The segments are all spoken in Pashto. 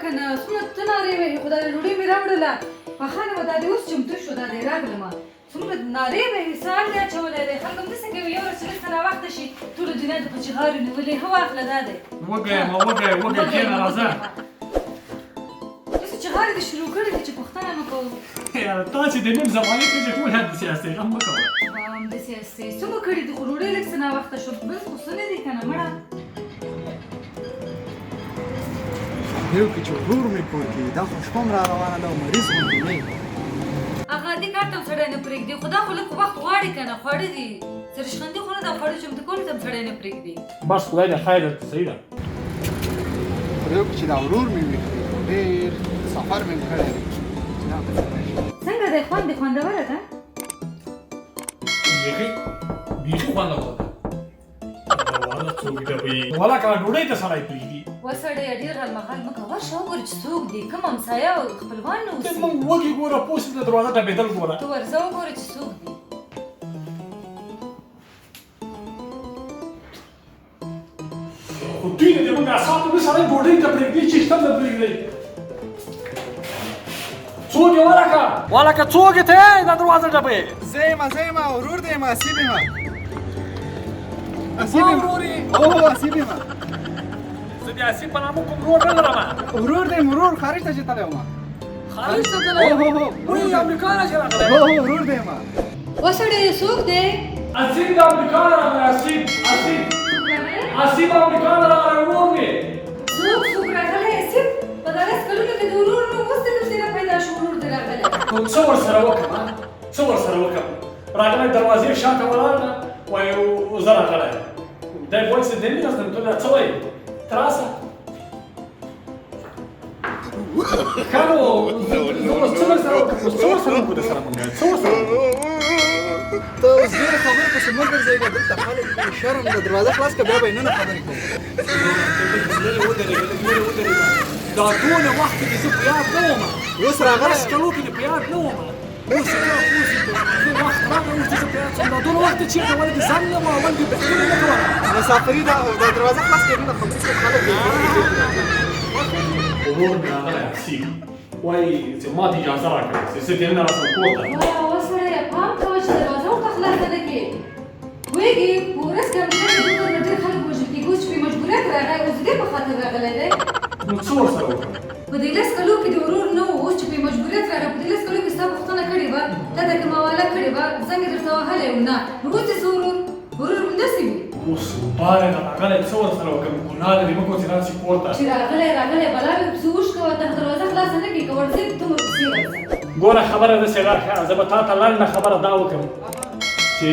کنه څومره ته نارې وهې خو دا ډوډۍ مې راوړله پخانه به دا دې اوس چمتو شو دا دې راغلمه څومره نارې وهې سهار دې اچولی دی خلک همداسې کوي یو ورځ چې لږ څه ناوخته شي ټوله دنیا د په چغارو نیولې ښه واخله دا دی وږی کښېنه راځه داسې چغارې دې شروع کړې دي چې پوښتنه مه کوو تا چې د نیم زمانې کښې ټول همداسې هستې غم مه کوه همداسې هستې څه مو کړي دي خو ډوډۍ لږ څه ناوخته شو بس خو څه نه دي که نه مړه یو کې چې ورور مې کور کې دا خو شپه هم را روانه ده او مریض غوندې نه هغه دې کار ته هم سړی نه پرېږدي خو دا خو لږ وخت غواړي که نه خواړه دي سرشخندي خو نه ده خواړه چمتو کولو ته هم سړی نه پرېږدي بس خدای دې خیر درته صحیح ده خو یو کې چې دا ورور مې وي ډېر سفر مې کړی دی څنګه دی خوند دې خوندوره ده بیخي خوندوره ده والا څوک ده بی والا که ډوډۍ ته سړی پرېږدي وسړیه ډېر هالمهال مه کوه ورشه وګوره چې څوک دي کوم همسایه او خپلوان نه ته اوسي موږ وږي ګوره پوست د دروازه ټپېدل ګوره ته ورځه وګوره چې څوک دي خو دوی نه د موږ اعصاب ته سړی ډوډۍ ته پرېږدي چې شته نه پرېږدي څوک یې ولکه څوک یې ته دا دروازه ټپې زه یم ورور دی یم اسیب یم ورور یې اوه اسیب یم زه د اسیب په نامه کوم ورور نه لرم ورور دی ورور خارج ته چې تللی وم خارج ته تللی وایي امریکا نه چې راغلی ورور دی یم وسړیه څوک دی اسیب د امریکا نه راغلی اسیب امریکا نه راغلی ورور دی څوک راغلی اسیب په دا لس کلونو کې د ورور نوم اوس دې کوم ځای نه پیدا شو ورور دې راغلی نو څه ورسره وکړم راغلی دروازې شاته ولاړ ده وایي زه راغلی دی وایي چې دی مینه ته دا څه وایي ته راسه ښه نو زه اوس څه ورسره وکړم څه ورسره وکړو درسره مونږ څه ورسره وکړو ته اوس ډېرې خبرې پسې مه ګرځئ دلته خلک شرم ده دروازه خلاص کړه بیا به یې نه خبرې کوو لرې ودرېږه دا دونه وخت کې زه په یاد نه وم اوس راغلی لس کلو کې دې په یاد نه وم اوس زه وخت راغی اوس چې زه په یاد شم دا دونه وخت چېرته ولې دې ځان نه وم اول دې پوښتنه نه کوله مسافري ده دا دروازه خلاص کړه نه خبرې کوي خلک ورور مې راغلی حسین وایي چې ما ته اجازه راکړه چې زه دننه راسم کور ته وسړیه پام کوه چې دروازه ورته خلاصه نه کړې پوهېږې په ورځ کې امریکا کې دومره ډېر خلک وژل کېږي اوس چې پرې مجبوریت راغی اوس د دې په خاطر راغلی دی نو څه ورسره وکړم په دې لس کلو کې د ورور نه و اوس چې پرې مجبوریت راغی په دې لس کلو کې ستا پوښتنه کړې وه تا ته کومه حواله کړې وه زنګ یې درته وهلی و نه نو اوس دې څه ورور همداسې وي اوس باره ته راغلی څه ورسره وکړم ګناه لري مه کوه چې راشي کور ته چې راغلی بلا مې پسې وشکوه ته دروازه خلاصه نه کړې که ورځې دومره پسې ورځه ګوره خبره داسې راښه زه به تا ته لنډه خبره دا وکړم چې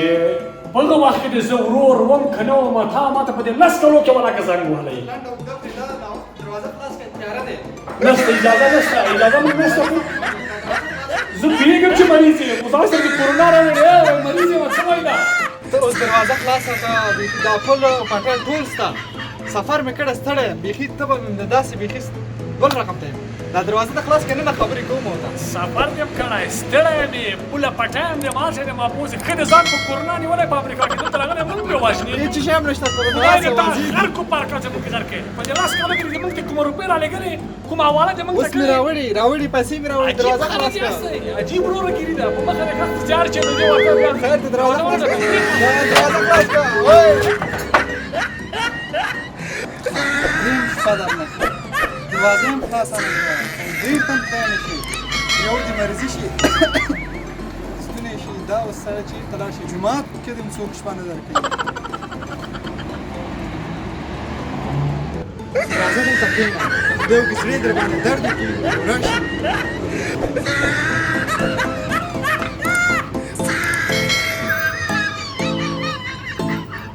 په هغه وخت کې دې زه ورور وم که نه وم تا ما ته په دې لس کلو کې ولکه زنګ وهلی دروازه خلاص کړه تیاره دی نشته اجازه موږ نشته زه پوهېږم چې مریض یم خو ځان سره د کورونا راوړې مریض یم څه وایي دا ته اوس دروازه خلاصه کړه بیخي دا پل پټل ټول شته سفر مې کړی ستړی بیخي ته به داسې بیخي بل رقم ته یم دا دروازه ته خلاص کړه نه خبرې کوم ورته سفر دې م کړی ستړی یم پوله پټی یم ماشه دې ماپوس ښه دې ځان په کورونا نیولی په امریکا کې دلته راغلی موږ پرې واشنې هېڅ شی هم نشته خدای دې تا غر کو پار کړه زموږ غر کې په دې لاس کالو کې دې موږ ته کومه روپۍ رالېږلې کومه حواله دې موږ ته اوس مې راوړي پیسې مې راوړي دروازه خلاص کړه عجیب وروره ګیري ده په مخه دې کس جار چې دې ورته بیا خیر ته دروازه خلاص کړه دروازه خلاص کړه نیم شپه ده نه دروازه هم خلاصه نه کړه ډېر تم خدای نه شي یو دې مرضي شي ستونی شي دا اوس سره چېرته لاړ شي جومات کې دې هم څوک شپه نه درکوي راځه دلته کښېنه خدای وکړي زړه یې در باندې درد وکړي ورک شي